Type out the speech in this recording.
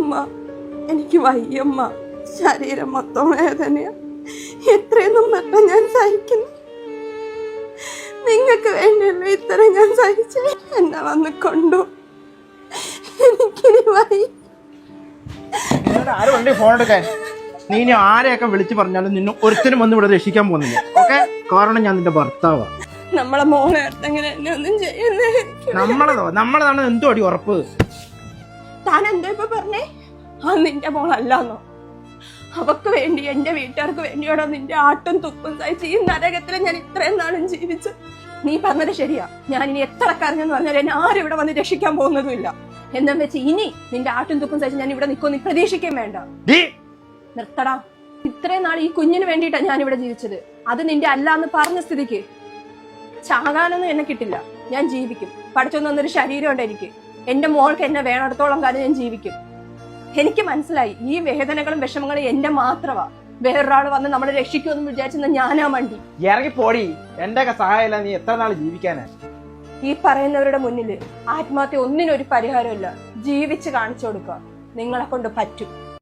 ഉമ്മ എനിക്ക് വയ്യമ്മ, ശരീരം മൊത്തം വേദനയാ, എത്രയൊന്നും പറഞ്ഞ ഞാൻ സഹിക്കുന്നു. നിങ്ങൾക്ക് വേണ്ടിയല്ലോ ഇത്ര ഞാൻ സഹിച്ചു. എന്നെ വന്ന് കൊണ്ടു, എനിക്കിനി വയ്യ. ആരും ഫോൺ എടുക്കാൻ. നീ ഇനി ആരെയൊക്കെ വിളിച്ചു പറഞ്ഞാലും നിന്നെ ഒരുത്തരും വന്ന് ഇവിടെ രക്ഷിക്കാൻ പോകുന്നില്ല. ഓക്കെ, കാരണം ഞാൻ നിന്റെ ഭർത്താവാ. നമ്മളെ മോളെ അങ്ങനെ എന്നെ ഒന്നും ചെയ്യുന്നേ. നമ്മളതാണ് എന്തോ അടി ഉറപ്പ്. താൻ എന്താ ഇപ്പൊ പറഞ്ഞേ? ആ നിന്റെ മോളല്ലാന്നോ? അവക്ക് വേണ്ടി, എന്റെ വീട്ടുകാർക്ക് വേണ്ടിയോടോ നിന്റെ ആട്ടും തുപ്പും സഹിച്ച് ഈ നരകത്തില് ഞാൻ ഇത്രയും നാളും ജീവിച്ചു. നീ പറഞ്ഞത് ശരിയാ. ഞാൻ ഇനി എത്ര കരഞ്ഞെന്ന് പറഞ്ഞാൽ എന്നെ ആരും ഇവിടെ വന്ന് രക്ഷിക്കാൻ പോകുന്നതുമില്ല. എന്താ വെച്ച് ഇനി നിന്റെ ആട്ടും തുപ്പും സഹിച്ച് ഞാൻ ഇവിടെ നിൽക്കുമെന്ന് പ്രതീക്ഷിക്കുകയും വേണ്ട. നിർത്തടാ. ഇത്രയും നാൾ ഈ കുഞ്ഞിന് വേണ്ടിയിട്ടാ ഞാൻ ഇവിടെ ജീവിച്ചത്. അത് നിന്റെ അല്ലാന്ന് പറഞ്ഞ സ്ഥിതിക്ക് ചാകാനൊന്നും എന്നെ കിട്ടില്ല. ഞാൻ ജീവിക്കും. പഠിച്ചൊന്നൊരു ശരീരം ഉണ്ട് എനിക്ക്. എന്റെ മോൾക്ക് എന്നെ വേണടത്തോളം കാലം ഞാൻ ജീവിക്കും. എനിക്ക് മനസ്സിലായി ഈ വേദനകളും വിഷമങ്ങളും എന്റെ മാത്രമാ. വേറൊരാൾ വന്ന് നമ്മളെ രക്ഷിക്കുമെന്ന് വിചാരിച്ചെന്ന് ഞാനാ മണ്ടി. ഇറങ്ങി പോടി. എന്റെ സഹായമില്ല നീ എത്ര നാൾ ജീവിക്കാനാ? ഈ പറയുന്നവരുടെ മുന്നില് ആത്മഹത്യ ഒന്നിനൊരു പരിഹാരമില്ല. ജീവിച്ച് കാണിച്ചു കൊടുക്കുക. നിങ്ങളെ കൊണ്ട് പറ്റും.